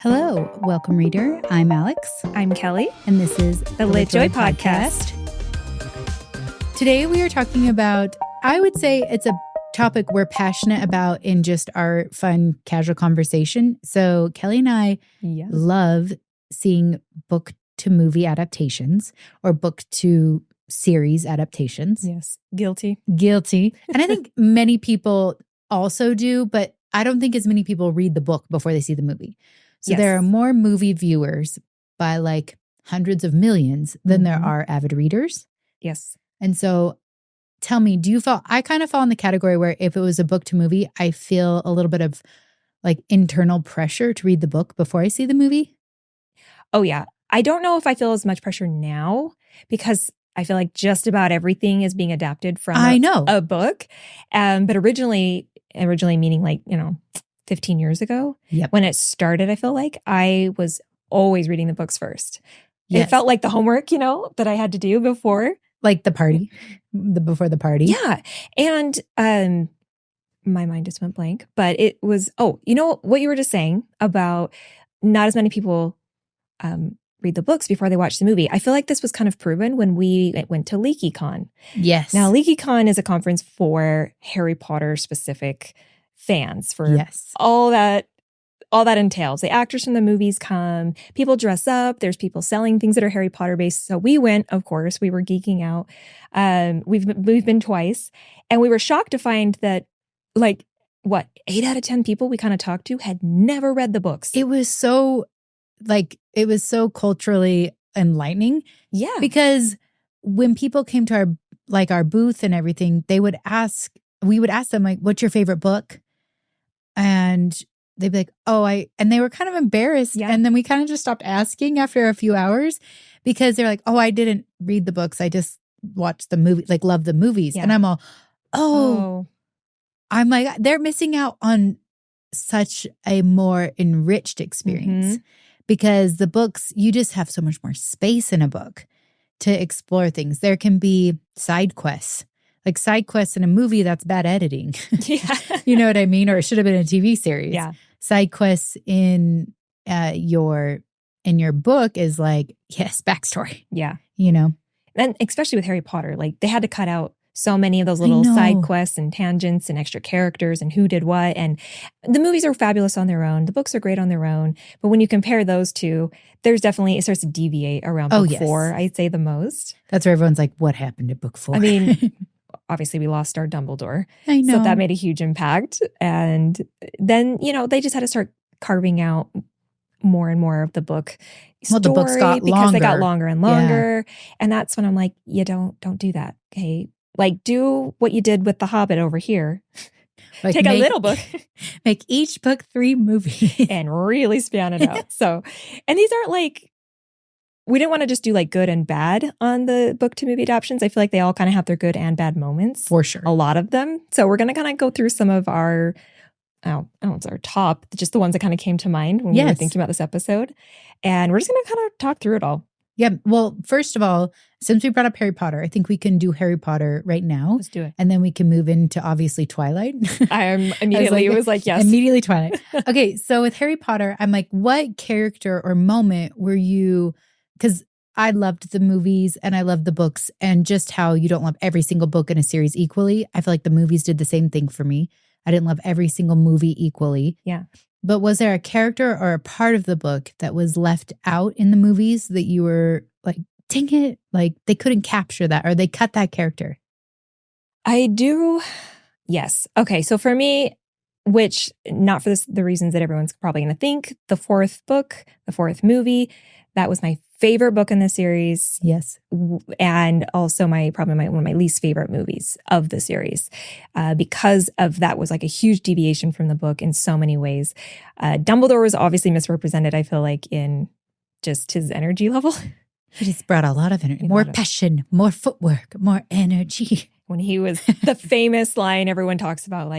Hello, welcome reader. I'm Alix. I'm Kelly. And this is the LitJoy Podcast. Today we are talking about, I would say it's a topic we're passionate about in just our fun, casual conversation. So Kelly and I love seeing book to movie adaptations or book to series adaptations. Yes. Guilty. And I think many people also do, but I don't think as many people read the book before they see the movie. So there are more movie viewers by like hundreds of millions than there are avid readers. Yes. And so tell me, I kind of fall in the category where if it was a book to movie, I feel a little bit of like internal pressure to read the book before I see the movie. Oh, yeah. I don't know if I feel as much pressure now because I feel like just about everything is being adapted from a book. But originally meaning like, 15 years ago, when it started, I feel like I was always reading the books first. Yes. It felt like the homework, that I had to do before. Like the party, before the party. Yeah. And my mind just went blank. But it was, what you were just saying about not as many people read the books before they watch the movie. I feel like this was kind of proven when we went to LeakyCon. Yes. Now, LeakyCon is a conference for Harry Potter specific fans for all that entails. The actors from the movies come, people dress up, there's people selling things that are Harry Potter based. So we went, of course, we were geeking out. We've been twice, and we were shocked to find that 8 out of 10 people we kind of talked to had never read the books. It was so culturally enlightening. Yeah. Because when people came to our booth and everything, we would ask them like, what's your favorite book? And they'd be like, and they were kind of embarrassed. Yeah. And then we kind of just stopped asking after a few hours because they're like, I didn't read the books. I just watched the movie, love the movies. Yeah. And I'm all, I'm like, they're missing out on such a more enriched experience because the books, you just have so much more space in a book to explore things. There can be side quests. Like side quests in a movie, that's bad editing. Yeah. You know what I mean? Or it should have been a TV series. Yeah. Side quests in your book is like, yes, backstory. Yeah. And especially with Harry Potter, they had to cut out so many of those little side quests and tangents and extra characters and who did what. And the movies are fabulous on their own. The books are great on their own. But when you compare those two, it starts to deviate around book 4, I'd say the most. That's where everyone's like, what happened to book 4? I mean, obviously we lost our Dumbledore. I know. So that made a huge impact. And then, they just had to start carving out more and more of the book story the books got because longer. They got longer and longer. Yeah. And that's when I'm like, don't do that. Okay. Do what you did with The Hobbit over here. Take a little book. Make each book 3 movies. And really span it out. So, and these aren't we didn't want to just do good and bad on the book to movie adaptations. I feel like they all kind of have their good and bad moments. For sure. A lot of them. So we're going to kind of go through some of our, it's our top, just the ones that kind of came to mind when we were thinking about this episode. And we're just going to kind of talk through it all. Yeah. Well, first of all, since we brought up Harry Potter, I think we can do Harry Potter right now. Let's do it. And then we can move into obviously Twilight. It was like, yes. Immediately Twilight. Okay. So with Harry Potter, I'm like, what character or moment were you, because I loved the movies and I loved the books, and just how you don't love every single book in a series equally. I feel like the movies did the same thing for me. I didn't love every single movie equally. Yeah. But was there a character or a part of the book that was left out in the movies that you were like, dang it, they couldn't capture that or they cut that character? I do. Yes. Okay. So for me, which not for the reasons that everyone's probably going to think, the 4th book, the 4th movie, that was my favorite book in the series. Yes. And also one of my least favorite movies of the series. Because of that was a huge deviation from the book in so many ways. Dumbledore was obviously misrepresented, I feel like, in just his energy level. He just brought a lot of energy. More passion, more footwork, more energy. When he was the famous line everyone talks about,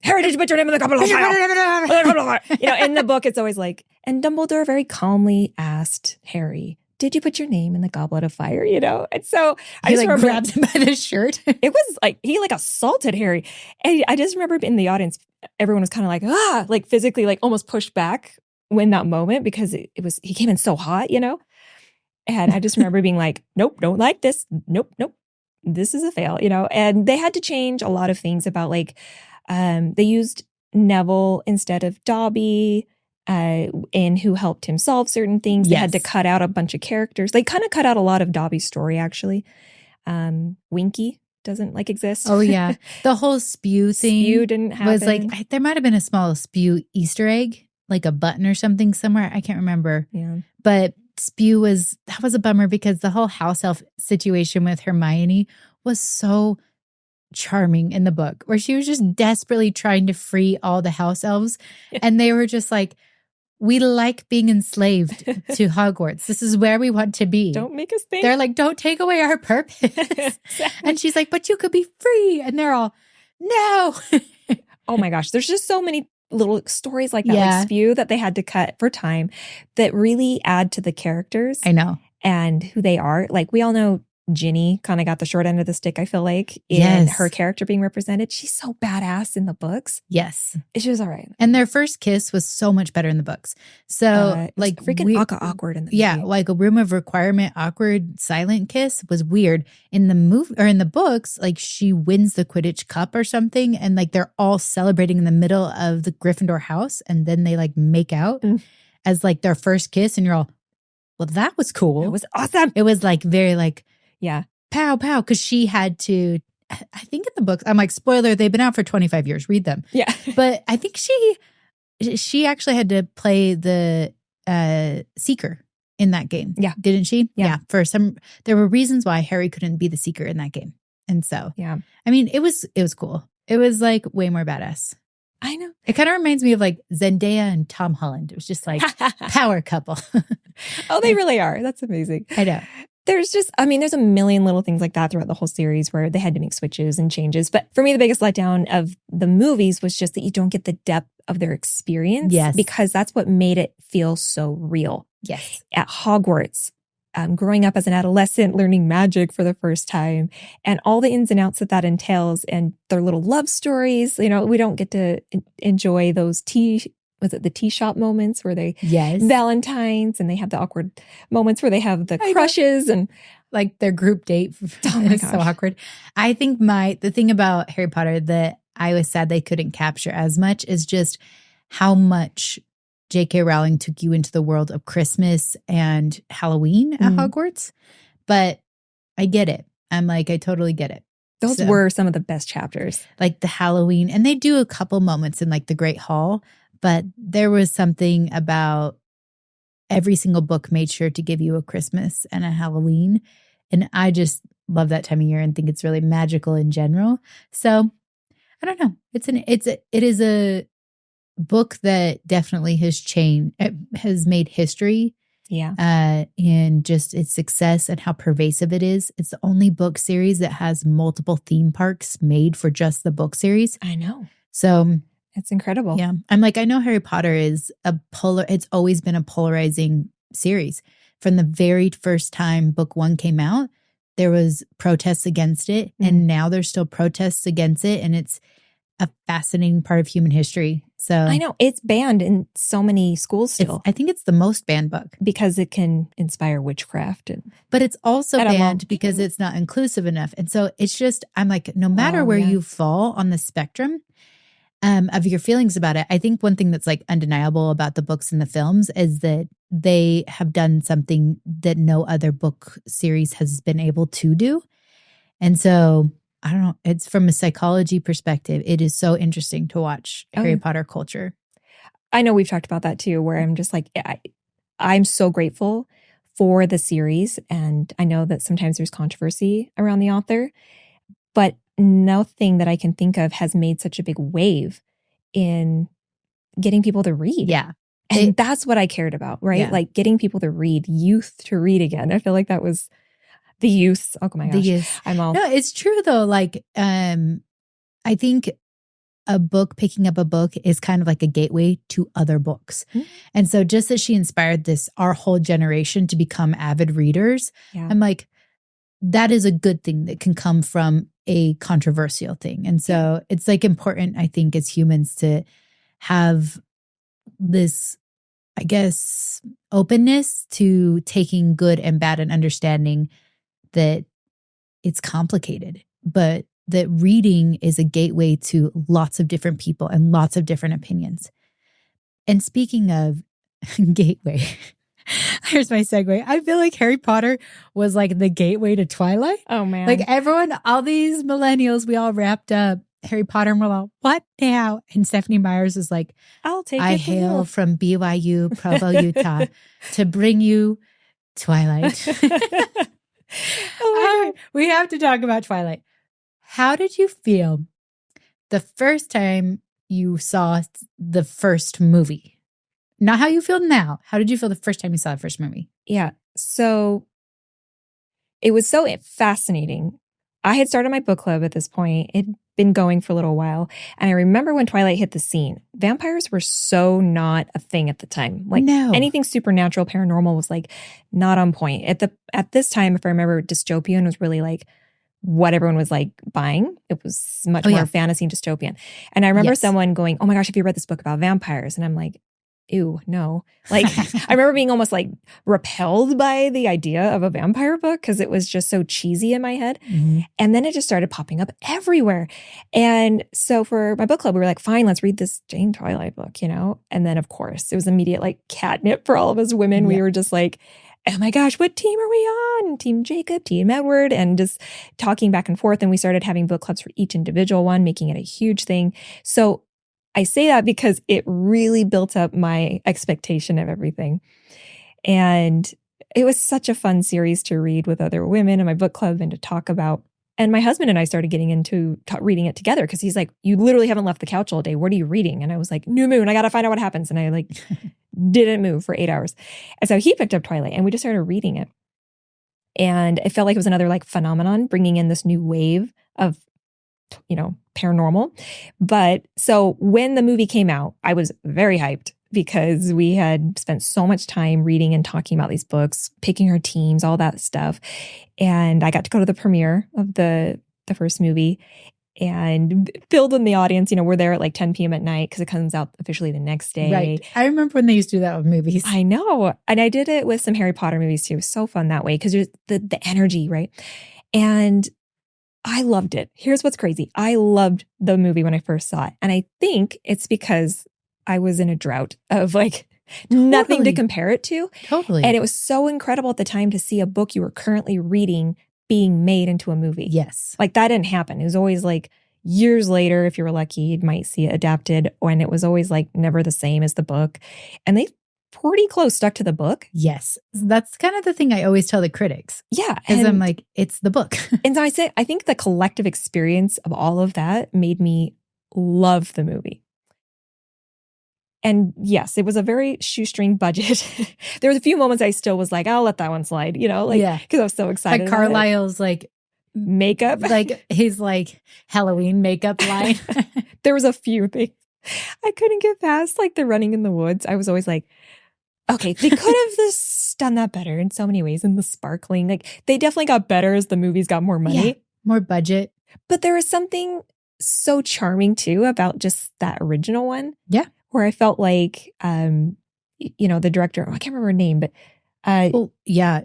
Harry, did you put your name in the goblet of fire? In the book, it's always and Dumbledore very calmly asked Harry, did you put your name in the goblet of fire? And so I just remember grabbed him by the shirt. It was he assaulted Harry. And I just remember in the audience, everyone was kind of physically almost pushed back win that moment because he came in so hot, you know? And I just remember being like, nope, don't like this. Nope. This is a fail, you know? And they had to change a lot of things about like, they used Neville instead of Dobby, and who helped him solve certain things. They had to cut out a bunch of characters. They kind of cut out a lot of Dobby's story, actually. Winky doesn't like exist. Oh, yeah. The whole spew thing. Spew didn't happen. Was like, there might have been a small spew Easter egg, like a button or something somewhere. I can't remember. Yeah. But spew that was a bummer because the whole house elf situation with Hermione was so charming in the book, where she was just desperately trying to free all the house elves. And they were just like, we like being enslaved to Hogwarts. This is where we want to be. Don't make us think. They're like, don't take away our purpose. And she's like, but you could be free. And they're all, no. Oh my gosh. There's just so many little stories like that, like Spew, that they had to cut for time that really add to the characters. I know. And who they are. Like, we all know Ginny kind of got the short end of the stick, I feel like, in her character being represented. She's so badass in the books. Yes. She was all right. And their first kiss was so much better in the books. So like freaking awkward in the movie. Yeah, like a room of requirement, awkward, silent kiss was weird. In the movie or in the books, like she wins the Quidditch Cup or something, and like they're all celebrating in the middle of the Gryffindor house, and then they like make out as like their first kiss, and you're all, well, that was cool. It was awesome. It was like very like, yeah, pow, pow. Because she had to, I think in the books, I'm like, spoiler, they've been out for 25 years. Read them. Yeah. But I think she actually had to play the Seeker in that game. Yeah. Didn't she? Yeah. There were reasons why Harry couldn't be the Seeker in that game. And so, yeah. I mean, it was cool. It was like way more badass. I know. It kind of reminds me of like Zendaya and Tom Holland. It was just like power couple. Oh, they really are. That's amazing. I know. There's a million little things like that throughout the whole series where they had to make switches and changes. But for me, the biggest letdown of the movies was just that you don't get the depth of their experience. Yes. Because that's what made it feel so real. Yes. At Hogwarts, growing up as an adolescent, learning magic for the first time, and all the ins and outs that entails, and their little love stories. You know, we don't get to enjoy those tea shop moments where they Valentine's, and they have the awkward moments where they have the crushes and like their group date. Oh my gosh. So awkward. I think the thing about Harry Potter that I was sad they couldn't capture as much is just how much JK Rowling took you into the world of Christmas and Halloween at Hogwarts. But I get it. I'm like, I totally get it. Those were some of the best chapters. Like the Halloween, and they do a couple moments in like the Great Hall. But there was something about every single book made sure to give you a Christmas and a Halloween. And I just love that time of year and think it's really magical in general. So I don't know. It is a book that definitely has made history. Yeah. And just its success and how pervasive it is. It's the only book series that has multiple theme parks made for just the book series. I know. So it's incredible. Yeah. I'm like, I know Harry Potter is it's always been a polarizing series. From the very first time book 1 came out, there was protests against it. And now there's still protests against it. And it's a fascinating part of human history. So I know it's banned in so many schools still. I think it's the most banned book. Because it can inspire witchcraft. But it's also banned because it's not inclusive enough. And so it's just, I'm like, no matter where you fall on the spectrum of your feelings about it, I think one thing that's like undeniable about the books and the films is that they have done something that no other book series has been able to do. And so I don't know, it's from a psychology perspective, it is so interesting to watch Harry Potter culture. I know we've talked about that too, where I'm just like, I'm so grateful for the series. And I know that sometimes there's controversy around the author, but nothing that I can think of has made such a big wave in getting people to read. Yeah. And that's what I cared about, right? Yeah. Like getting people to read, youth to read again. I feel like that was the youth. Oh my gosh. No, it's true though. Like, I think picking up a book is kind of like a gateway to other books. Mm-hmm. And so just as she inspired our whole generation to become avid readers, I'm like, that is a good thing that can come from a controversial thing. And so it's like important, I think, as humans to have this I guess, openness to taking good and bad and understanding that it's complicated, but that reading is a gateway to lots of different people and lots of different opinions. And speaking of gateway, here's my segue. I feel like Harry Potter was like the gateway to Twilight. Oh, man. Like everyone, all these millennials, we all wrapped up Harry Potter and we're all, what now? And Stephanie Myers is like, I'll take I it hail from BYU, Provo, Utah, to bring you Twilight. We have to talk about Twilight. How did you feel the first time you saw the first movie? Not how you feel now. How did you feel the first time you saw the first movie? Yeah. So it was so fascinating. I had started my book club at this point. It'd been going for a little while. And I remember when Twilight hit the scene, vampires were so not a thing at the time. Like anything supernatural, paranormal was like not on point. At this time, if I remember, dystopian was really like what everyone was like buying. It was much more fantasy and dystopian. And I remember someone going, oh my gosh, have you read this book about vampires? And I'm like, ew, no. Like, I remember being almost like repelled by the idea of a vampire book because it was just so cheesy in my head. Mm-hmm. And then it just started popping up everywhere. And so for my book club, we were like, fine, let's read this Jane Twilight book, you know? And then, of course, it was immediate like catnip for all of us women. Yeah. We were just like, oh my gosh, what team are we on? Team Jacob, Team Edward, and just talking back and forth. And we started having book clubs for each individual one, making it a huge thing. So I say that because it really built up my expectation of everything. And it was such a fun series to read with other women in my book club and to talk about. And my husband and I started getting into reading it together because he's like, you literally haven't left the couch all day. What are you reading? And I was like, New Moon, I got to find out what happens. And I like didn't move for 8 hours. And so he picked up Twilight and we just started reading it. And it felt like it was another like phenomenon, bringing in this new wave of, you know, paranormal. But so when the movie came out, I was very hyped because we had spent so much time reading and talking about these books, picking our teams, all that stuff. And I got to go to the premiere of the first movie and filled in the audience. You know, we're there at like 10 p.m. at night because it comes out officially the next day. Right. I remember when they used to do that with movies. I know. And I did it with some Harry Potter movies too. It was so fun that way because there's the energy, right? And I loved it. Here's what's crazy. I loved the movie when I first saw it. And I think it's because I was in a drought of like nothing to compare it to. Totally. And it was so incredible at the time to see a book you were currently reading being made into a movie. Yes. Like that didn't happen. It was always like years later, if you were lucky, you might see it adapted. And it was always like never the same as the book. And they pretty close stuck to the book. Yes. That's kind of the thing I always tell the critics. Yeah. Because I'm like, it's the book. And so I think the collective experience of all of that made me love the movie. And yes, it was a very shoestring budget. There was a few moments I still was like, I'll let that one slide, you know, like, because I was so excited. Like Carlisle's like makeup, like his like Halloween makeup line. There was a few things I couldn't get past, like the running in the woods. I was always like, okay, they could have just done that better in so many ways. And the sparkling, like they definitely got better as the movies got more money, more budget. But there was something so charming too about just that original one. Yeah. Where I felt like, you know, the director, I can't remember her name, but. Well, yeah.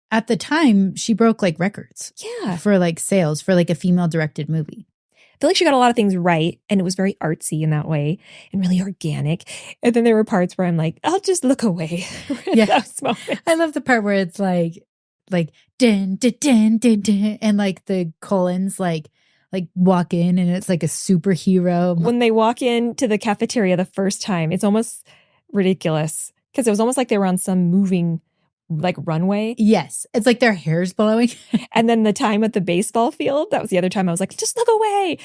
At the time, she broke like records. Yeah. For like sales, for like a female directed movie. I feel like she got a lot of things right. And it was very artsy in that way and really organic. And then there were parts where I'm like, I'll just look away. Yeah. I love the part where it's like dun, dun, dun, dun, dun, and like the Cullens like walk in and it's like a superhero. When they walk into the cafeteria the first time, it's almost ridiculous because it was almost like they were on some moving like runway. Yes. It's like their hair's blowing. And then the time at the baseball field, that was the other time I was like, just look away.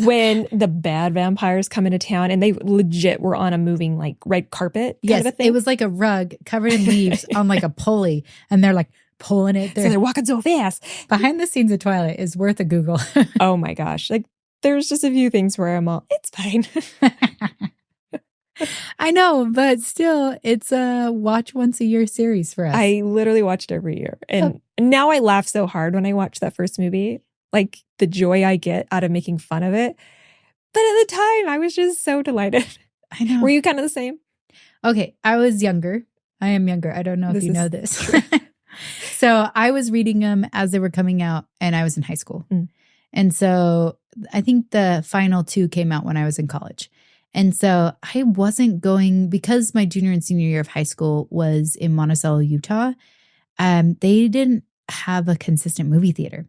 When the bad vampires come into town and they legit were on a moving like red carpet. Yes. It was like a rug covered in leaves on like a pulley. And they're like pulling it. So they're walking so fast. Behind the scenes of Twilight is worth a Google. Oh my gosh. Like there's just a few things where I'm all, it's fine. I know, but still, it's a watch once a year series for us. I literally watched every year. And now I laugh so hard when I watch that first movie, like the joy I get out of making fun of it. But at the time, I was just so delighted. I know. Were you kind of the same? Okay, I was younger. I am younger. I don't know if you know this. So I was reading them as they were coming out, and I was in high school. And so I think the final 2 came out when I was in college. And so I wasn't going, because my junior and senior year of high school was in Monticello, Utah. They didn't have a consistent movie theater.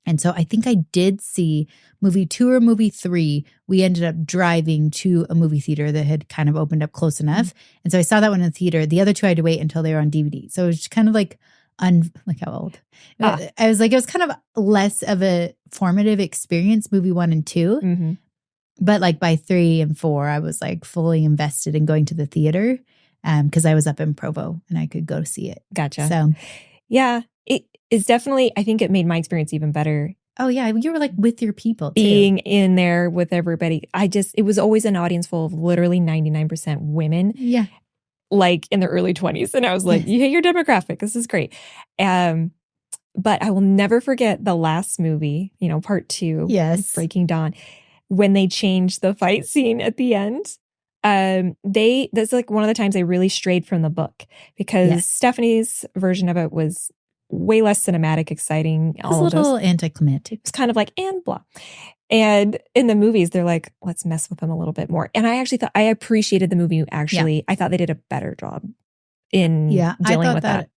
And so I think I did see movie 2 or movie 3. We ended up driving to a movie theater that had kind of opened up close enough. And so I saw that one in the theater. The other 2 I had to wait until they were on DVD. So it was just kind of like, like how old? I was like, it was kind of less of a formative experience, movie 1 and 2. But like by 3 and 4, I was like fully invested in going to the theater because I was up in Provo and I could go see it. Gotcha. So yeah, it is definitely, I think it made my experience even better. Oh yeah, you were like with your people too. Being in there with everybody. It was always an audience full of literally 99% women. Yeah. Like in their early 20s. And I was like, you hit your demographic. This is great. But I will never forget the last movie, part 2. Yes. Breaking Dawn. When they changed the fight scene at the end. That's like one of the times they really strayed from the book because Stephanie's version of it was way less cinematic, exciting. It was a little anticlimactic. It's kind of like, and blah. And in the movies, they're like, let's mess with them a little bit more. And I actually thought, I appreciated the movie. Actually, I thought they did a better job in dealing with that.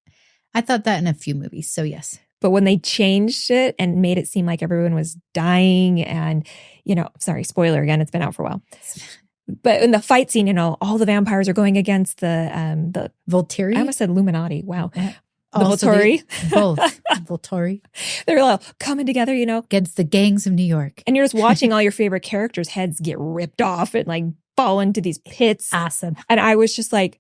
I thought that in a few movies. So yes. But when they changed it and made it seem like everyone was dying and, sorry, spoiler again, it's been out for a while. But in the fight scene, all the vampires are going against the Volturi. I almost said Illuminati. Wow. The Also Volturi. Both. Volturi. They're all coming together, against the gangs of New York. And you're just watching all your favorite characters' heads get ripped off and like fall into these pits. Awesome. And I was just like,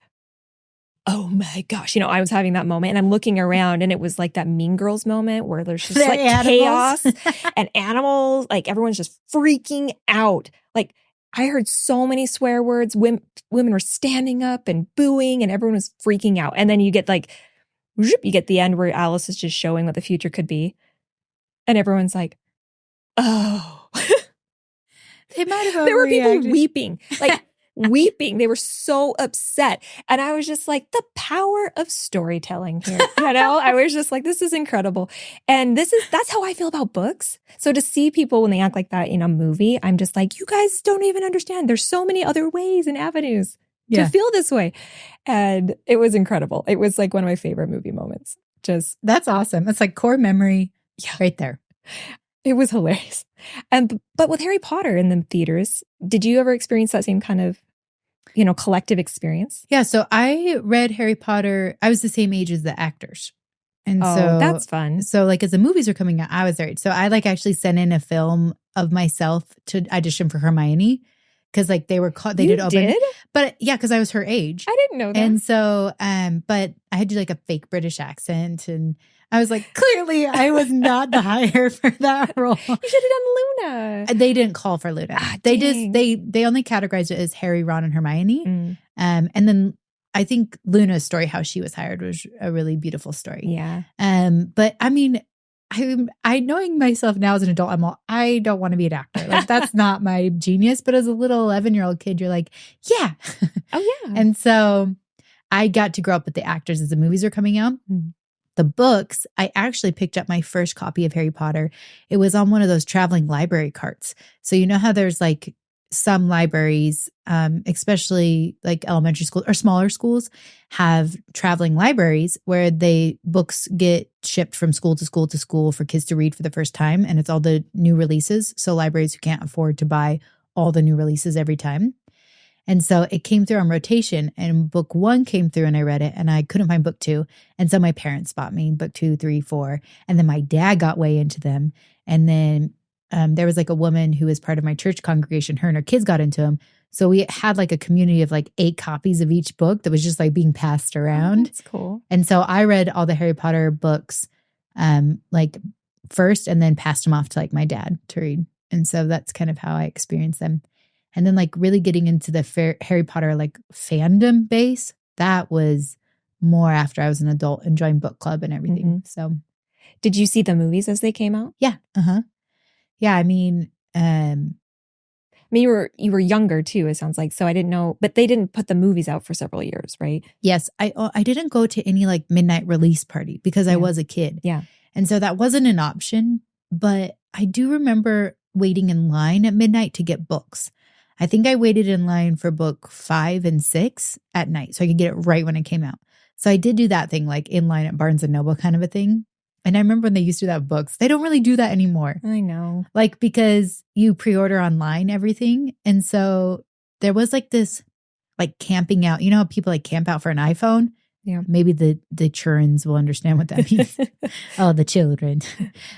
oh my gosh. I was having that moment and I'm looking around and it was like that Mean Girls moment where there's just like chaos and animals, like everyone's just freaking out. Like I heard so many swear words. Women were standing up and booing and everyone was freaking out. And then you get the end where Alice is just showing what the future could be. And everyone's like, oh. They might have overreacted. There were people weeping, like weeping. They were so upset. And I was just like, the power of storytelling here. I was just like, this is incredible. And that's how I feel about books. So to see people when they act like that in a movie, I'm just like, you guys don't even understand. There's so many other ways and avenues to feel this way. And it was incredible. It was like one of my favorite movie moments. That's awesome. It's like core memory right there. It was hilarious. But with Harry Potter in the theaters, did you ever experience that same kind of, collective experience? Yeah. So I read Harry Potter. I was the same age as the actors. And so that's fun. So like as the movies were coming out, I was their age. So I like actually sent in a film of myself to audition for Hermione. Because like they did open. But yeah, because I was her age. I didn't know that. And so, but I had to do like a fake British accent. And I was like, clearly I was not the hire for that role. You should have done Luna. They didn't call for Luna. They only categorized it as Harry, Ron, and Hermione. And then I think Luna's story, how she was hired, was a really beautiful story. Yeah. But I mean, I knowing myself now as an adult, I don't want to be an actor. Like that's not my genius. But as a little 11-year-old kid, you're like, yeah. Oh yeah. And so I got to grow up with the actors as the movies are coming out. The books, I actually picked up my first copy of Harry Potter. It was on one of those traveling library carts. So you know how there's like some libraries, especially like elementary school or smaller schools, have traveling libraries where books get shipped from school to school to school for kids to read for the first time. And it's all the new releases. So libraries who can't afford to buy all the new releases every time. And so it came through on rotation and book 1 came through and I read it and I couldn't find book 2. And so my parents bought me book 2, 3, 4. And then my dad got way into them. And then there was like a woman who was part of my church congregation. Her and her kids got into them. So we had like a community of like 8 copies of each book that was just like being passed around. That's cool. And so I read all the Harry Potter books like first and then passed them off to like my dad to read. And so that's kind of how I experienced them. And then like really getting into the Harry Potter like fandom base, that was more after I was an adult and joined book club and everything. So did you see the movies as they came out? Yeah. Yeah. I mean, mean, you were younger too, it sounds like. So I didn't know, but they didn't put the movies out for several years, right? Yes. I didn't go to any like midnight release party because I was a kid. Yeah. And so that wasn't an option. But I do remember waiting in line at midnight to get books. I think I waited in line for book 5 and 6 at night so I could get it right when it came out. So I did do that thing, like in line at Barnes & Noble kind of a thing. And I remember when they used to do that with books. They don't really do that anymore. I know. Like because you pre-order online everything. And so there was like this like camping out. You know how people like camp out for an iPhone? Yeah. Maybe the churns will understand what that means. Oh, the children.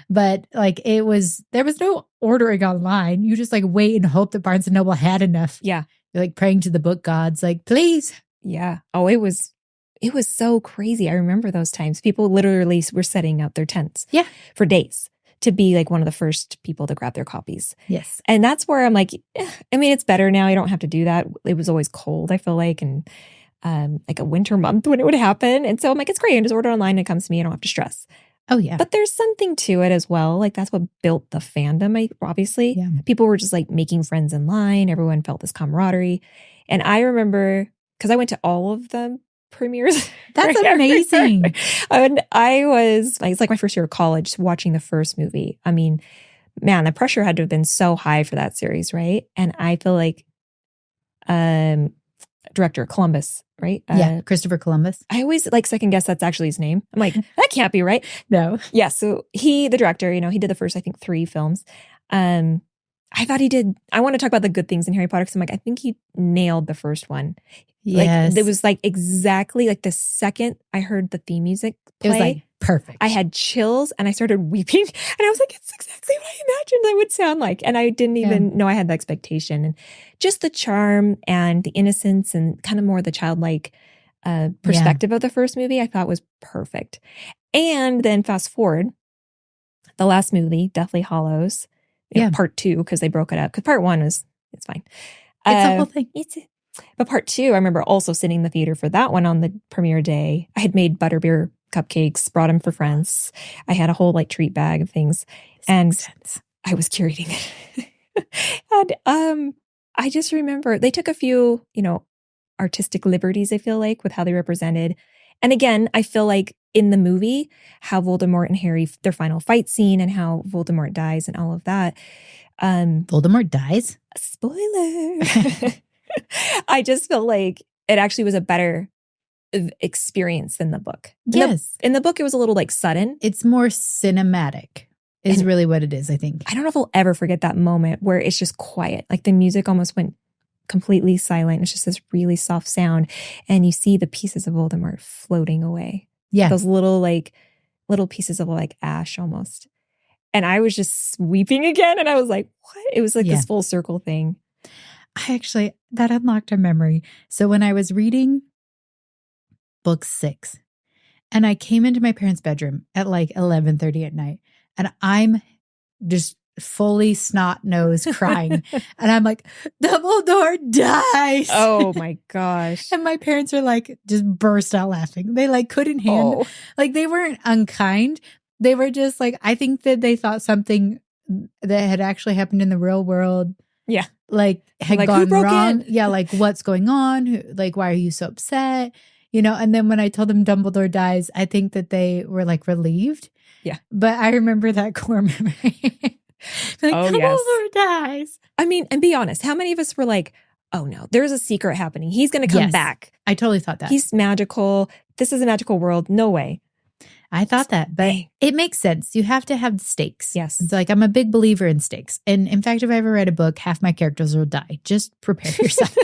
But like there was no ordering online. You just like wait and hope that Barnes & Noble had enough. Yeah. You're like praying to the book gods, like, please. Yeah. Oh, it was so crazy. I remember those times. People literally were setting out their tents for days to be like one of the first people to grab their copies. Yes. And that's where I'm like, I mean, it's better now. You don't have to do that. It was always cold, I feel like, and like a winter month when it would happen. And so I'm like, it's great. I just order online and it comes to me. I don't have to stress. Oh, yeah. But there's something to it as well. Like that's what built the fandom, obviously. Yeah. People were just like making friends in line. Everyone felt this camaraderie. And I remember, because I went to all of them premieres. That's amazing. And it's like my first year of college watching the first movie. I mean, man, the pressure had to have been so high for that series, right? And I feel like director Columbus, right? Christopher Columbus. I always like second guess that's actually his name. I'm like, that can't be right. No. Yeah, so the director, he did the first, I think, 3 films. I thought he did, I want to talk about the good things in Harry Potter because I'm like, I think he nailed the first one. Yes. Like, it was like exactly like the second I heard the theme music play. It was like perfect. I had chills and I started weeping and I was like, it's exactly what I imagined it would sound like. And I didn't even know I had the expectation. And just the charm and the innocence and kind of more the childlike perspective of the first movie I thought was perfect. And then fast forward, the last movie, Deathly Hallows, part 2, because they broke it up. Because part 1 it's fine. It's a whole thing. But part 2, I remember also sitting in the theater for that one on the premiere day. I had made butterbeer cupcakes, brought them for friends. I had a whole like treat bag of things. And I was curating it. And I just remember they took a few, artistic liberties, I feel like, with how they represented. And again, I feel like in the movie, how Voldemort and Harry, their final fight scene and how Voldemort dies and all of that. Voldemort dies? Spoiler. I just feel like it actually was a better experience than the book. In the book, it was a little like sudden. It's more cinematic is really what it is, I think. I don't know if I'll ever forget that moment where it's just quiet. Like the music almost went completely silent. It's just this really soft sound. And you see the pieces of Voldemort floating away. Yeah. Those little pieces of like ash almost. And I was just weeping again. And I was like, what? It was like this full circle thing. That unlocked a memory. So when I was reading book 6 and I came into my parents' bedroom at like 11:30 at night and I'm just fully snot-nosed crying. And I'm like, Dumbledore dies. Oh my gosh. And my parents are like, just burst out laughing. They like couldn't handle, like they weren't unkind. They were just like, I think that they thought something that had actually happened in the real world. Yeah. Like had gone wrong. Yeah. Like what's going on? Like, why are you so upset? And then when I told them Dumbledore dies, I think that they were like relieved. Yeah. But I remember that core memory. Dumbledore dies. I mean, and be honest, how many of us were like, oh no, there's a secret happening. He's going to come back. I totally thought that. He's magical. This is a magical world. No way. I thought that, but it makes sense. You have to have stakes. Yes. It's like, I'm a big believer in stakes. And in fact, if I ever read a book, half my characters will die. Just prepare yourself.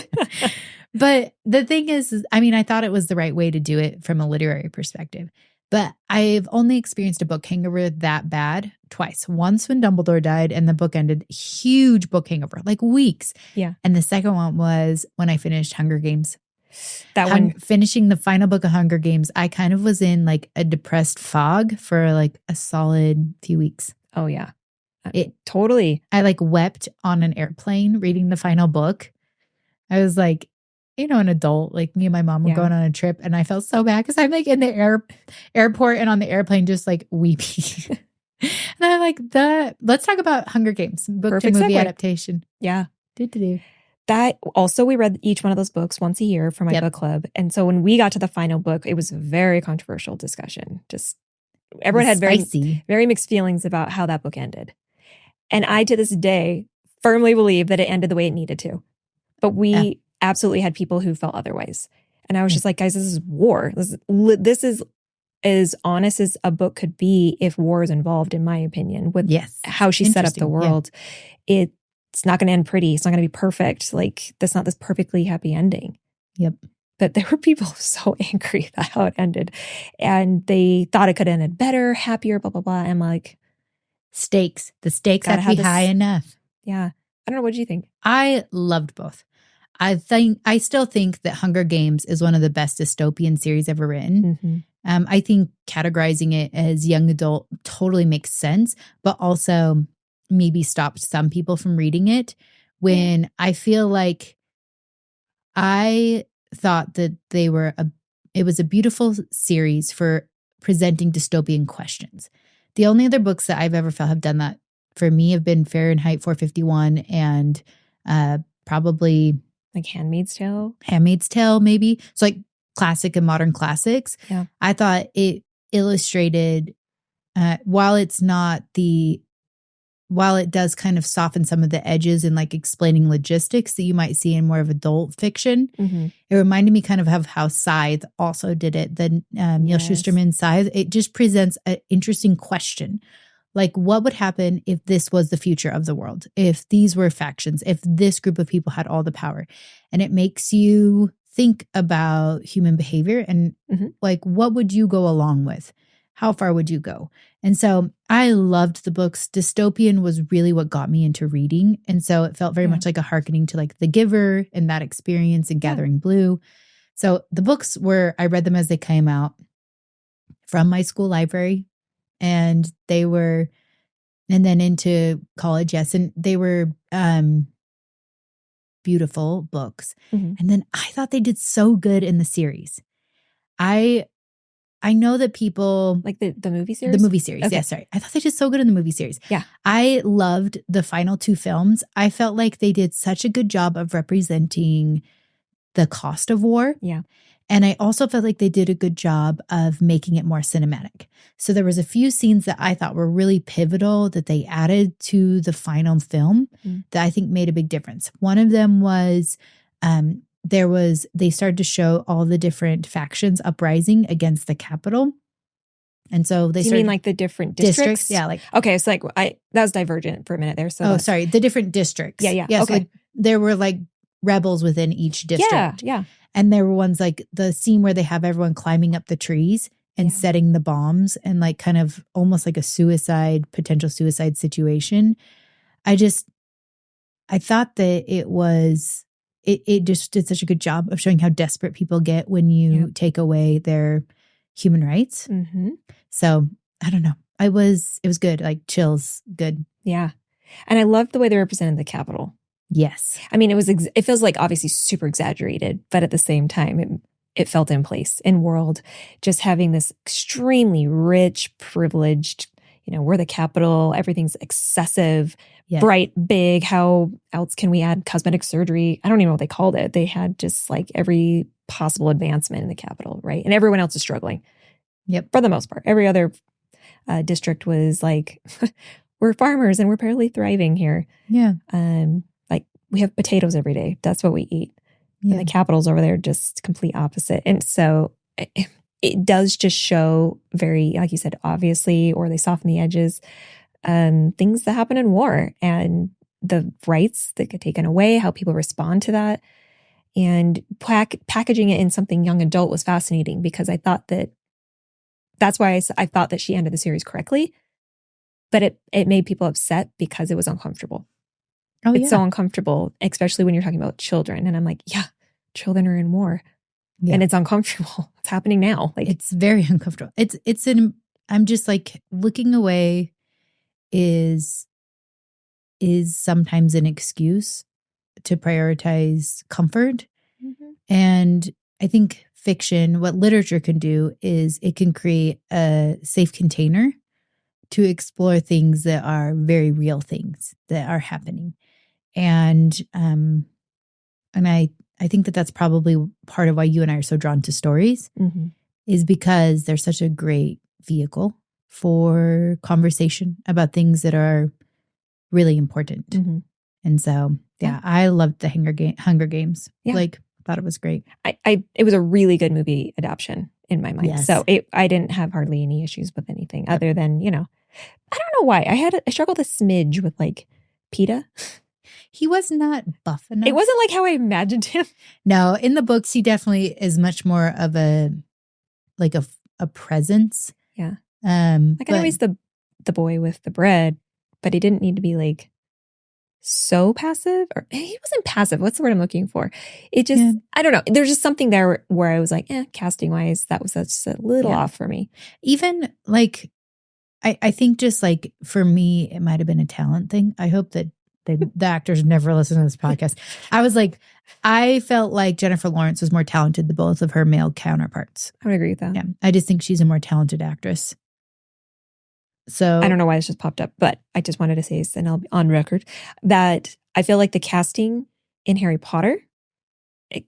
But the thing is, I thought it was the right way to do it from a literary perspective. But I've only experienced a book hangover that bad twice. Once when Dumbledore died and the book ended, huge book hangover, like weeks. Yeah. And the second one was when I finished Hunger Games. Finishing the final book of Hunger Games, I kind of was in like a depressed fog for like a solid few weeks. Oh yeah. Totally. I like wept on an airplane reading the final book. I was like, an adult, like me and my mom were going on a trip and I felt so bad because I'm like in the airport and on the airplane just like weeping. And I'm like, let's talk about Hunger Games, book to movie adaptation. Yeah. That also, we read each one of those books once a year for my book club. And so when we got to the final book, it was a very controversial discussion. Just everyone had very mixed feelings about how that book ended. And I, to this day, firmly believe that it ended the way it needed to. But we absolutely had people who felt otherwise. And I was just like, guys, this is war. This is as honest as a book could be if war is involved, in my opinion, with how she set up the world. Yeah. It's not going to end pretty. It's not going to be perfect. Like, that's not this perfectly happy ending. Yep. But there were people so angry about how it ended. And they thought it could have ended better, happier, blah, blah, blah. I'm like, stakes. The stakes have to be high enough. Yeah. I don't know. What did you think? I loved both. I still think that Hunger Games is one of the best dystopian series ever written. Mm-hmm. I think categorizing it as young adult totally makes sense, but also maybe stopped some people from reading it when I feel like I thought that it was a beautiful series for presenting dystopian questions. The only other books that I've ever felt have done that for me have been Fahrenheit 451 and probably like Handmaid's Tale. Handmaid's Tale, maybe. So like classic and modern classics. Yeah. I thought it illustrated, while it does kind of soften some of the edges in like explaining logistics that you might see in more of adult fiction, it reminded me kind of how Scythe also did it. The Neil Shusterman Scythe. It just presents an interesting question. Like, what would happen if this was the future of the world? If these were factions, if this group of people had all the power? And it makes you think about human behavior and like, what would you go along with? How far would you go? And so I loved the books. Dystopian was really what got me into reading. And so it felt very much like a hearkening to like The Giver and that experience and Gathering Blue. So the books I read them as they came out from my school library. And and then into college, yes. And they were beautiful books. And then I thought they did so good in the series. I know that people... Like the movie series? The movie series, okay. Yeah, sorry. I thought they did so good in the movie series. Yeah. I loved the final two films. I felt like they did such a good job of representing the cost of war. Yeah. And I also felt like they did a good job of making it more cinematic. So there was a few scenes that I thought were really pivotal that they added to the final film that I think made a big difference. One of them was they started to show all the different factions uprising against the Capitol. And so you mean like the different districts? Yeah. Like, okay. So like that was Divergent for a minute there. So sorry. The different districts. Yeah. Yeah. Okay. So there were like rebels within each district. Yeah. And there were ones like the scene where they have everyone climbing up the trees and setting the bombs and like kind of almost like a potential suicide situation. I thought that it just did such a good job of showing how desperate people get when you take away their human rights. So I don't know. It was good. Like chills. Good. Yeah. And I loved the way they represented the Capitol. Yes. I mean, it feels like obviously super exaggerated, but at the same time, it felt in place in world, just having this extremely rich, privileged, we're the capital, everything's excessive, bright, big. How else can we add cosmetic surgery? I don't even know what they called it. They had just like every possible advancement in the capital, right? And everyone else is struggling. Yep. For the most part. Every other district was like, we're farmers and we're barely thriving here. Yeah. Like we have potatoes every day. That's what we eat. Yeah. And the capital's over there, just complete opposite. And so it does just show very, like you said, obviously, or they soften the edges, things that happen in war and the rights that get taken away, how people respond to that. And packaging it in something young adult was fascinating because I thought that's why I thought that she ended the series correctly. But it made people upset because it was uncomfortable. Oh, it's so uncomfortable, especially when you're talking about children. And I'm like, yeah, children are in war. Yeah. And it's uncomfortable. It's happening now. Like it's very uncomfortable. I'm just like looking away is sometimes an excuse to prioritize comfort. And I think fiction, what literature can do is it can create a safe container to explore things that are very real things that are happening. And I think that that's probably part of why you and I are so drawn to stories, is because they're such a great vehicle for conversation about things that are really important. And so, I loved the Hunger Games. Yeah. Like, thought it was great. It was a really good movie adaptation in my mind. Yes. So I didn't have hardly any issues with anything other than, I don't know why. I struggled a smidge with like PETA. He was not buff enough. It wasn't like how I imagined him. No, in the books, he definitely is much more of a presence. Yeah. I know he's the boy with the bread, but he didn't need to be like so passive. Or he wasn't passive. What's the word I'm looking for? It just, I don't know. There's just something there where I was like, casting wise, that was just a little off for me. Even like, I think just like for me, it might have been a talent thing. I hope that the actors never listen to this podcast. I felt like Jennifer Lawrence was more talented than both of her male counterparts. I would agree with that. Yeah, I just think she's a more talented actress. So I don't know why this just popped up, but I just wanted to say, and I'll be on record, that I feel like the casting in Harry Potter,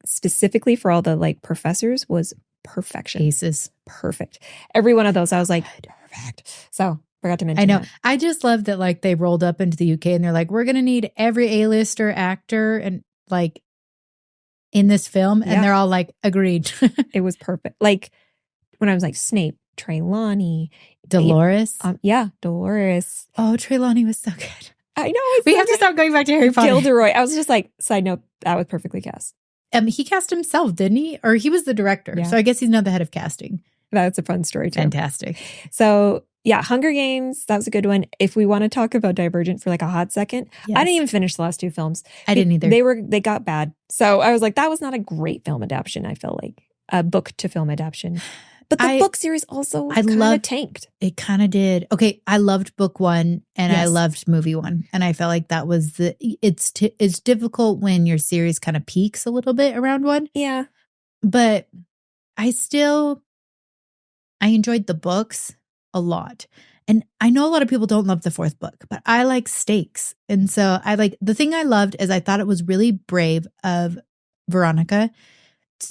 specifically for all the like professors, was perfection. Aces. Perfect. Every one of those, I was like, perfect. So forgot to mention. I know. That. I just love that like they rolled up into the UK and they're like, we're going to need every A-lister actor and like in this film. And they're all like, agreed. It was perfect. Like when I was like Snape, Trelawney. Dolores. Dolores. Oh, Trelawney was so good. I know. We have to stop going back to Harry Potter. Gilderoy. I was just like, side note, that was perfectly cast. He cast himself, didn't he? Or he was the director. Yeah. So I guess he's not the head of casting. That's a fun story too. Fantastic. So Hunger Games, that was a good one. If we want to talk about Divergent for like a hot second, I didn't even finish the last two films. I didn't either. They got bad. So I was like, that was not a great film adaptation. I felt like a book to film adaptation. But the book series also kind of tanked. It kind of did. Okay, I loved book one and I loved movie one. And I felt like that was it's difficult when your series kind of peaks a little bit around one. Yeah. But I enjoyed the books a lot. And I know a lot of people don't love the fourth book, but I like stakes. And so the thing I loved is I thought it was really brave of Veronica,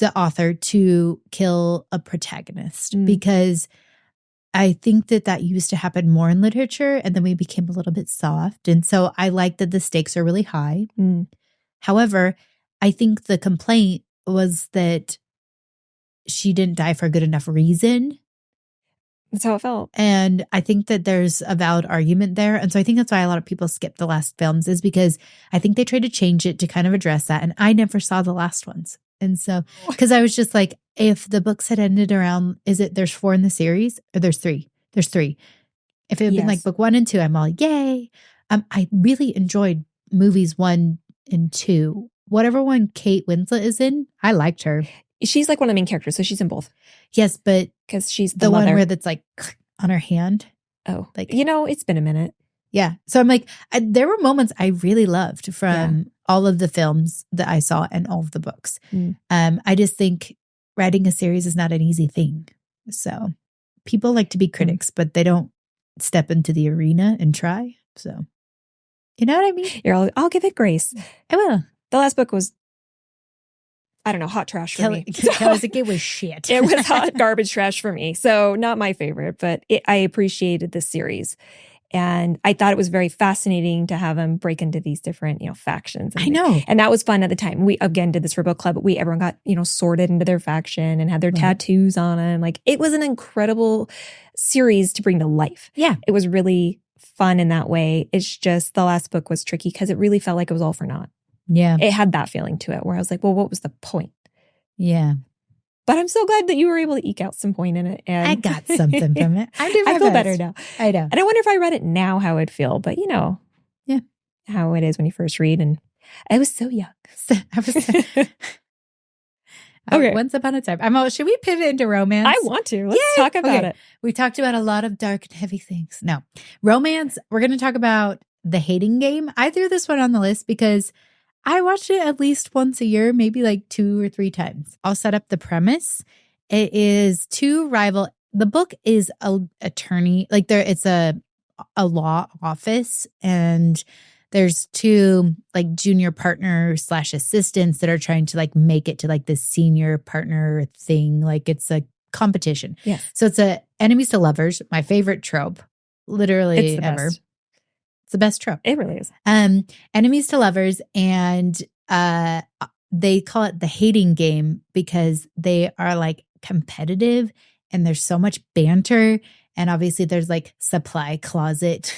the author, to kill a protagonist because I think that used to happen more in literature and then we became a little bit soft. And so I like that the stakes are really high. However, I think the complaint was that she didn't die for a good enough reason. That's how it felt. And I think that there's a valid argument there. And so I think that's why a lot of people skip the last films, is because I think they tried to change it to kind of address that. And I never saw the last ones. And so, because I was just like, if the books had ended around, there's 4 in the series or there's 3? There's 3. If it had been like book 1 and 2, I'm all, yay. I really enjoyed movies 1 and 2. Whatever one Kate Winslet is in, I liked her. She's like one of the main characters, so she's in both. Yes, but because she's the mother. One where that's like on her hand. Oh, like it's been a minute. Yeah, so I'm like, there were moments I really loved from all of the films that I saw and all of the books. I just think writing a series is not an easy thing. So people like to be critics, but they don't step into the arena and try. So you know what I mean? I'll give it grace. I will. The last book was, I don't know, hot trash for me. It was shit. It was hot garbage trash for me. So not my favorite, but I appreciated the series. And I thought it was very fascinating to have them break into these different, factions. I know. And that was fun at the time. We, again, did this for book club, but everyone got, sorted into their faction and had their tattoos on them. Like, it was an incredible series to bring to life. Yeah. It was really fun in that way. It's just the last book was tricky because it really felt like it was all for naught. Yeah. It had that feeling to it where I was like, well, what was the point? Yeah. But I'm so glad that you were able to eke out some point in it. And I got something from it. I feel better now. I know. And I wonder if I read it now, how I'd feel. But how it is when you first read. And I was so young. Okay. Once upon a time. Should we pivot into romance? I want to. Let's talk about it. We talked about a lot of dark and heavy things. No. Romance, we're going to talk about The Hating Game. I threw this one on the list because I watched it at least once a year, maybe like 2 or 3 times. I'll set up the premise. It is 2 rival. The book is a attorney, it's a law office, and there's two like junior partner / assistants that are trying to like make it to like this senior partner thing. Like it's a competition. Yes. So it's a enemies to lovers, my favorite trope, literally it's ever. Best. It's the best trope. It really is. Enemies to lovers, and they call it the hating game because they are like competitive and there's so much banter. And obviously there's like supply closet,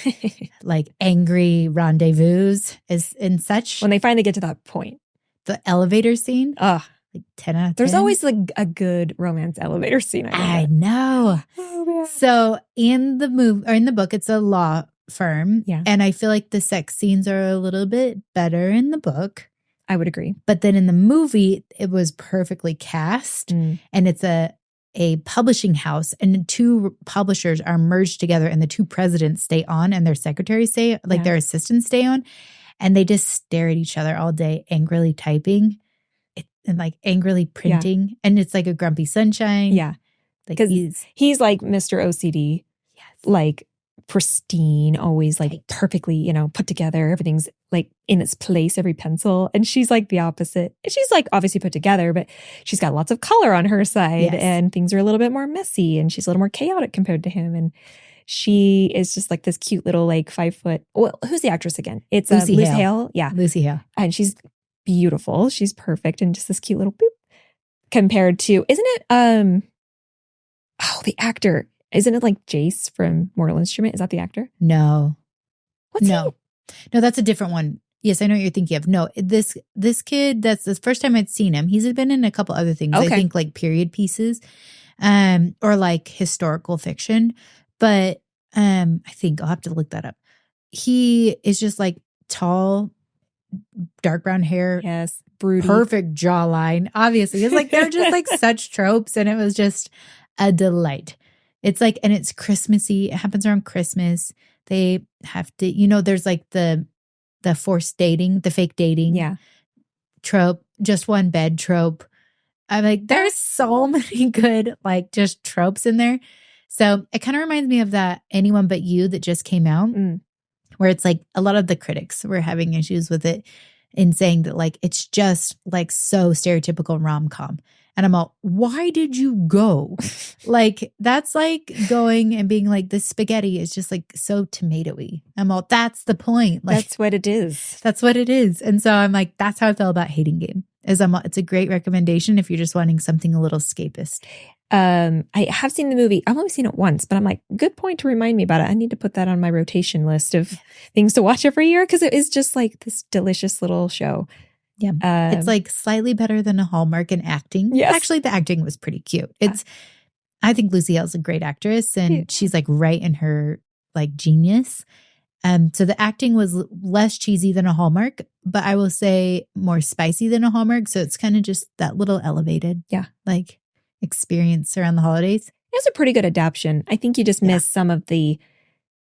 like angry rendezvous and such. When they finally get to that point. The elevator scene. Ugh. Like 10 out of 10. There's always like a good romance elevator scene. I know. Oh, man. So in the book, it's a law firm. Yeah. And I feel like the sex scenes are a little bit better in the book. I would agree. But then in the movie, it was perfectly cast. And it's a publishing house, and the two publishers are merged together, and the two presidents stay on and their secretaries stay, like their assistants stay on. And they just stare at each other all day, angrily typing and like angrily printing. Yeah. And it's like a grumpy sunshine. Yeah. Because like he's like Mr. OCD, yes, like pristine, always like perfectly, put together. Everything's like in its place, every pencil. And she's like the opposite. She's like obviously put together, but she's got lots of color on her side, and things are a little bit more messy, and she's a little more chaotic compared to him. And she is just like this cute little like 5 foot. Well, who's the actress again? It's Lucy Hale. Yeah. Lucy Hale. And she's beautiful. She's perfect. And just this cute little boop compared to, isn't it, the actor, isn't it like Jace from Mortal Instrument? Is that the actor? No. What's he? No, that's a different one. Yes, I know what you're thinking of. No, this kid, that's the first time I'd seen him. He's been in a couple other things. Okay. I think like period pieces, or like historical fiction. But I think I'll have to look that up. He is just like tall, dark brown hair. Yes. Broody. Perfect jawline. Obviously. It's like they're just like such tropes, and it was just a delight. It's like, and it's Christmassy. It happens around Christmas. They have to, there's like the forced dating, the fake dating trope, just one bed trope. I'm like, there's so many good, like just tropes in there. So it kind of reminds me of that Anyone But You that just came out, where it's like a lot of the critics were having issues with it in saying that like, it's just like so stereotypical rom-com. And I'm all, why did you go? Like, that's like going and being like, this spaghetti is just like so tomatoey. I'm all, that's the point. Like, that's what it is. That's what it is. And so I'm like, that's how I feel about Hating Game. It's a great recommendation if you're just wanting something a little escapist. I have seen the movie. I've only seen it once, but I'm like, good point to remind me about it. I need to put that on my rotation list of things to watch every year, because it is just like this delicious little show. Yeah. It's like slightly better than a Hallmark in acting. Yes. Actually, the acting was pretty cute. I think Lucy Hale's a great actress, and she's like right in her like genius. So the acting was less cheesy than a Hallmark, but I will say more spicy than a Hallmark. So it's kind of just that little elevated, like experience around the holidays. It's a pretty good adaptation. I think you just miss some of the,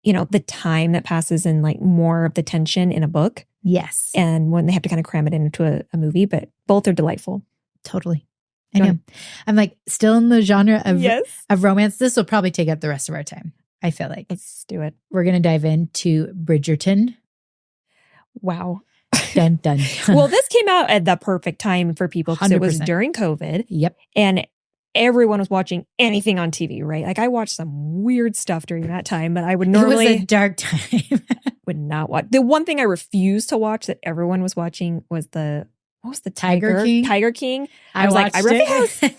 the time that passes in like more of the tension in a book. Yes. And when they have to kind of cram it into a movie, but both are delightful. Totally. I know. I'm like still in the genre of romance. This will probably take up the rest of our time, I feel like. Let's do it. We're going to dive into Bridgerton. Wow. Dun, dun, dun. Well, this came out at the perfect time for people because it was during COVID. Yep. And everyone was watching anything on TV, right? Like I watched some weird stuff during that time, but I would normally... It was a dark time. would not watch. The one thing I refused to watch that everyone was watching was what was the Tiger King? Tiger King. I was like, I refuse.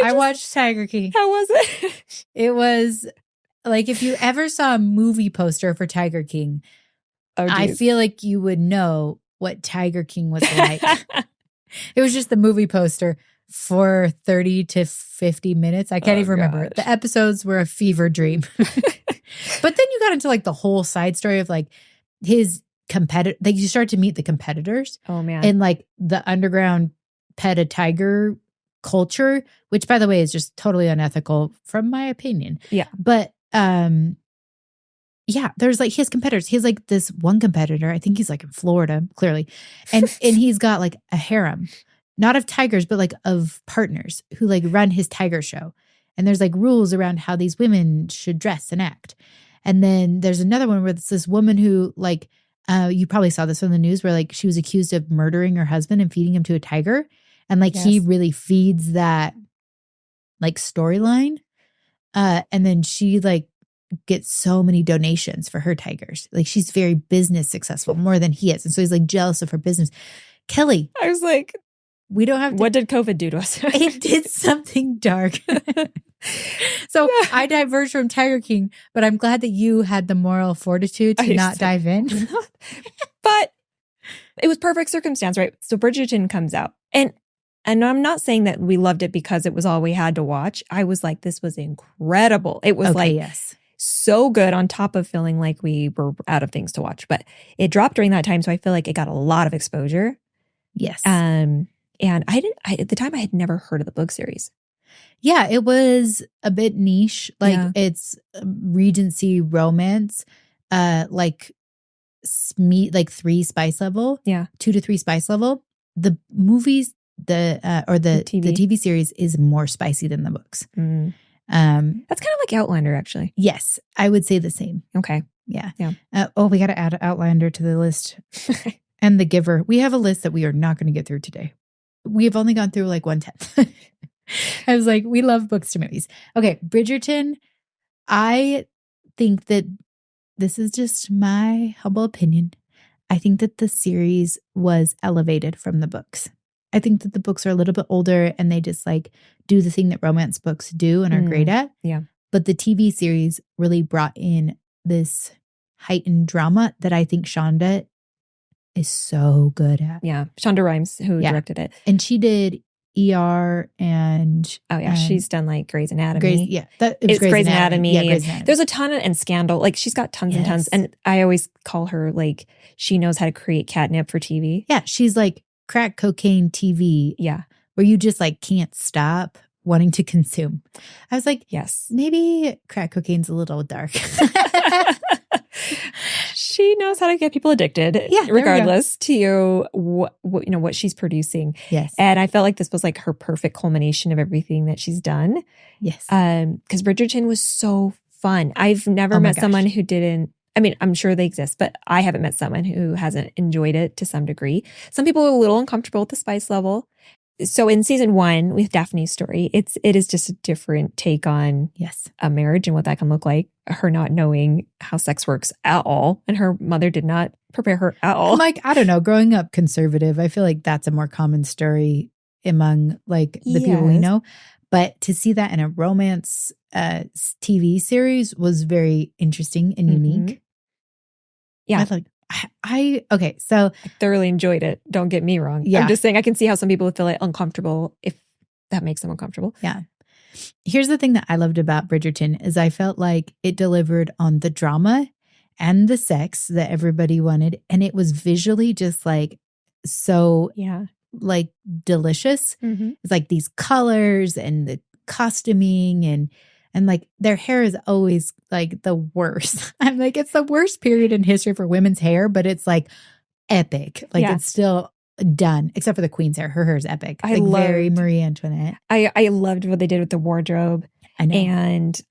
I watched Tiger King. How was it? It was like, if you ever saw a movie poster for Tiger King, I feel like you would know what Tiger King was like. It was just the movie poster for 30 to 50 minutes. I can't even remember. The episodes were a fever dream. But then you got into like the whole side story of like his competitor. Like you start to meet the competitors. Oh man. And like the underground pet a tiger culture, which by the way is just totally unethical from my opinion. Yeah. But there's like his competitors. He has like this one competitor. I think he's like in Florida, clearly. And he's got like a harem. Not of tigers, but like of partners who like run his tiger show. And there's like rules around how these women should dress and act. And then there's another one where it's this woman who like you probably saw this on the news where like she was accused of murdering her husband and feeding him to a tiger. And like he really feeds that like storyline. And then she like gets so many donations for her tigers. Like she's very business successful more than he is. And so he's like jealous of her business. Kelly. I was like, we don't have to. What did COVID do to us? It did something dark. So I diverged from Tiger King, but I'm glad that you had the moral fortitude to not dive in. But it was perfect circumstance, right? So Bridgerton comes out. And I'm not saying that we loved it because it was all we had to watch. I was like, this was incredible. It was so good on top of feeling like we were out of things to watch. But it dropped during that time. So I feel like it got a lot of exposure. Yes. And at the time I had never heard of the book series. Yeah, it was a bit niche. Like it's Regency romance, like 3 spice level. Yeah. 2 to 3 spice level. The movies, the TV series is more spicy than the books. Mm. That's kind of like Outlander, actually. Yes, I would say the same. Okay. Yeah. We got to add Outlander to the list. And The Giver. We have a list that we are not going to get through today. We have only gone through like 1/10. I was like, we love books to movies. Okay, Bridgerton. I think that this is just my humble opinion. I think that the series was elevated from the books. I think that the books are a little bit older and they just like do the thing that romance books do and are great at. Yeah. But the TV series really brought in this heightened drama that I think Shonda is so good at. Yeah. Shonda Rhimes, who directed it. And she did ER and... she's done like Grey's Anatomy. It's Grey's Anatomy. Yeah, Grey's Anatomy. There's a ton and Scandal. Like she's got tons and tons. And I always call her like, she knows how to create catnip for TV. Yeah, she's like crack cocaine TV. Yeah. Where you just like can't stop wanting to consume. I was like, yes, maybe crack cocaine's a little dark. She knows how to get people addicted, regardless to what she's producing. Yes, and I felt like this was like her perfect culmination of everything that she's done. Yes, because Bridgerton was so fun. I've never met someone who didn't. I mean, I'm sure they exist, but I haven't met someone who hasn't enjoyed it to some degree. Some people are a little uncomfortable with the spice level. So in season 1 with Daphne's story, it is just a different take on a marriage and what that can look like. Her not knowing how sex works at all. And her mother did not prepare her at all. Like, I don't know, growing up conservative, I feel like that's a more common story among like the people we know. But to see that in a romance TV series was very interesting and unique. Yeah. So I thoroughly enjoyed it. Don't get me wrong. Yeah. I'm just saying I can see how some people would feel like uncomfortable if that makes them uncomfortable. Yeah. Here's the thing that I loved about Bridgerton is I felt like it delivered on the drama and the sex that everybody wanted. And it was visually just like so like delicious. Mm-hmm. It's like these colors and the costuming and like their hair is always like the worst. I'm like, it's the worst period in history for women's hair, but it's like epic. Like it's still done, except for the queen's hair. Her hair is epic. Very Marie Antoinette. I loved what they did with the wardrobe. I know.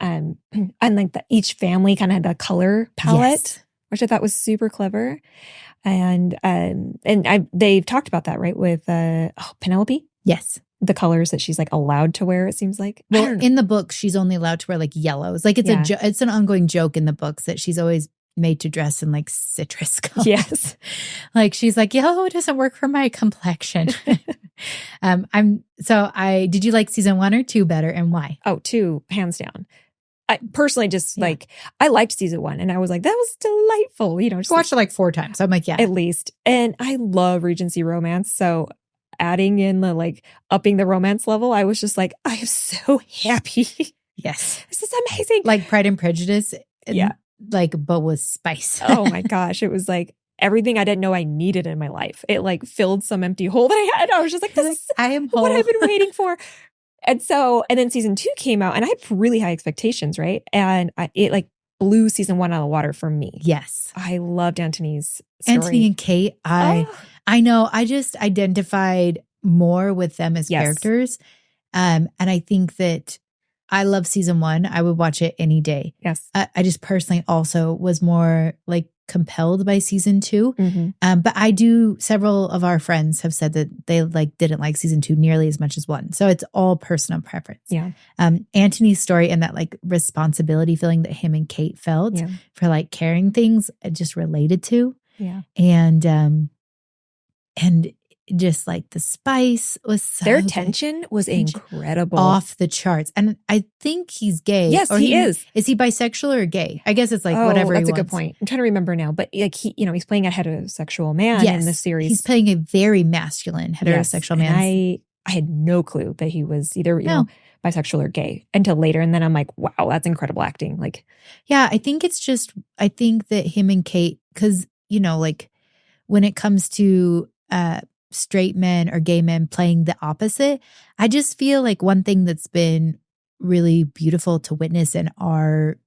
And like each family kind of had a color palette, which I thought was super clever. And they've talked about that, right? With Penelope. Yes. The colors that she's like allowed to wear, it seems like. Well, in the book, she's only allowed to wear like yellows. Like it's it's an ongoing joke in the books that she's always made to dress in like citrus colors. Yes. Like she's like, yellow doesn't work for my complexion. Did you like season 1 or 2 better and why? Oh, 2, hands down. I personally just like, I liked season 1 and I was like, that was delightful. Just watched it like 4 times. I'm like, at least. And I love Regency romance. So adding in the like upping the romance level, I was just like, I am so happy. Yes. This is amazing. Like Pride and Prejudice. Like, but with spice. Oh my gosh. It was like everything I didn't know I needed in my life. It like filled some empty hole that I had. I was just like, this is I am whole. What I've been waiting for. And then season 2 came out and I had really high expectations, right? And it like blew season 1 out of the water for me. Yes. I loved Antony's story. Antony and Kate, I know. I just identified more with them as characters. And I think that I love season 1. I would watch it any day. Yes. I just personally also was more like compelled by season 2. But several of our friends have said that they didn't like season 2 nearly as much as 1. So it's all personal preference. Yeah. Antony's story and that responsibility feeling that him and Kate felt for carrying things just related to. Yeah. And just the spice was so their tension was incredible, off the charts. And I think he's gay. Yes, he is. Is he bisexual or gay? I guess it's whatever. That's he a good point. I'm trying to remember now, but he's playing a heterosexual man in the series. He's playing a very masculine heterosexual man. I had no clue that he was either bisexual or gay until later, and then I'm like, wow, that's incredible acting. I think that him and Kate, because when it comes to straight men or gay men playing the opposite, I just feel one thing that's been really beautiful to witness in our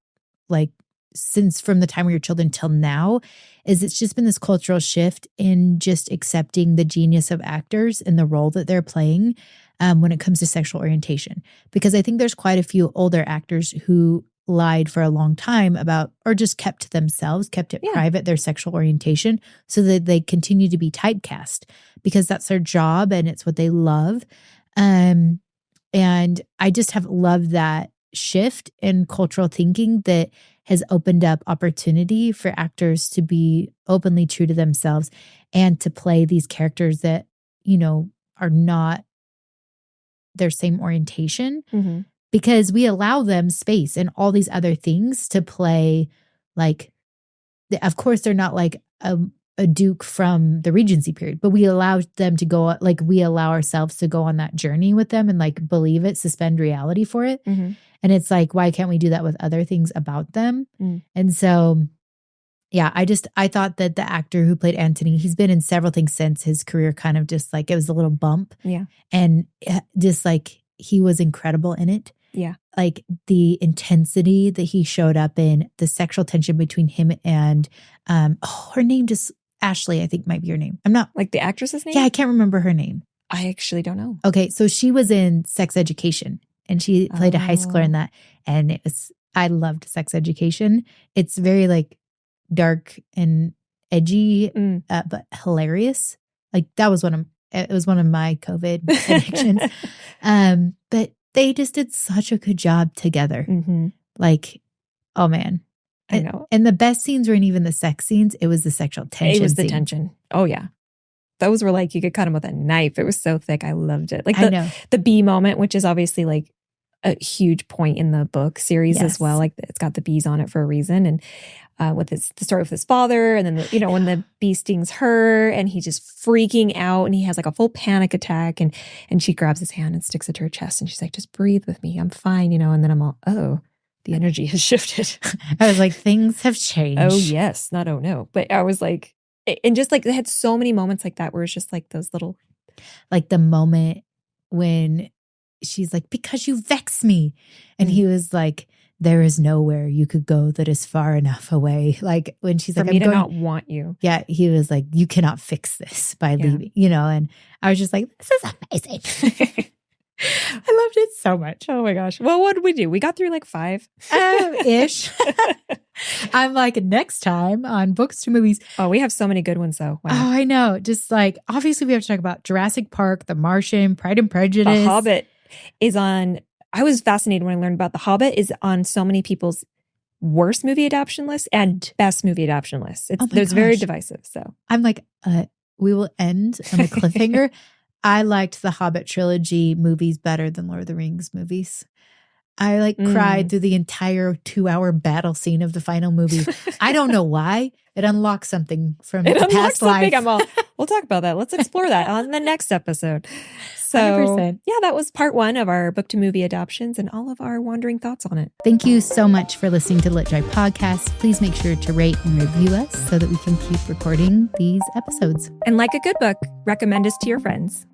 since from the time we were children till now is it's just been this cultural shift in just accepting the genius of actors and the role that they're playing when it comes to sexual orientation. Because I think there's quite a few older actors who lied for a long time about, or just kept to themselves, kept it private, their sexual orientation, so that they continue to be typecast because that's their job and it's what they love. And I just have loved that shift in cultural thinking that has opened up opportunity for actors to be openly true to themselves and to play these characters that, are not their same orientation. Mm-hmm. Because we allow them space and all these other things to play of course, they're not a duke from the Regency period, but we allow them to go, we allow ourselves to go on that journey with them and believe it, suspend reality for it. Mm-hmm. And it's why can't we do that with other things about them? Mm. And so, I thought that the actor who played Antony, he's been in several things since his career kind of just it was a little bump. Yeah. And just he was incredible in it. Yeah. The intensity that he showed up in, the sexual tension between him and, her name just, Ashley, I think might be her name. I'm not. The actress's name? Yeah, I can't remember her name. I actually don't know. Okay, so she was in Sex Education and she played a high schooler in that. And I loved Sex Education. It's very dark and edgy, but hilarious. That was it was one of my COVID addictions. But they just did such a good job together. Mm-hmm. Oh man. I know. And the best scenes weren't even the sex scenes. It was the sexual tension. It was the tension. Oh yeah. Those were you could cut them with a knife. It was so thick. I loved it. I know. The bee moment, which is obviously a huge point in the book series as well. It's got the bees on it for a reason. And with the story with his father, and then when the bee stings her and he's just freaking out and he has a full panic attack and she grabs his hand and sticks it to her chest and she's like, just breathe with me. I'm fine, and then I'm all, oh, the energy has shifted. I was things have changed. Oh yes. Not, oh no. But I was and just they had so many moments like that where it's just those little. The moment when she's because you vex me. And he was there is nowhere you could go that is far enough away. When she's for me to not want you. Yeah. He was you cannot fix this by leaving, and I was just this is amazing. I loved it so much. Oh my gosh. Well, what did we do? We got through 5. Ish. I'm next time on Books to Movies. Oh, we have so many good ones though. Wow. Oh, I know. Just obviously we have to talk about Jurassic Park, The Martian, Pride and Prejudice. The Hobbit is on. I was fascinated when I learned about The Hobbit is on so many people's worst movie adaptation list and best movie adaptation list. There's very divisive. So I'm we will end on a cliffhanger. I liked the Hobbit trilogy movies better than Lord of the Rings movies. I cried through the entire 2-hour battle scene of the final movie. I don't know why. It unlocks something from past life. We'll talk about that. Let's explore that on the next episode. So 100%. Yeah, that was part 1 of our book to movie adoptions and all of our wandering thoughts on it. Thank you so much for listening to LitJoy Podcast. Please make sure to rate and review us so that we can keep recording these episodes. And like a good book, recommend us to your friends.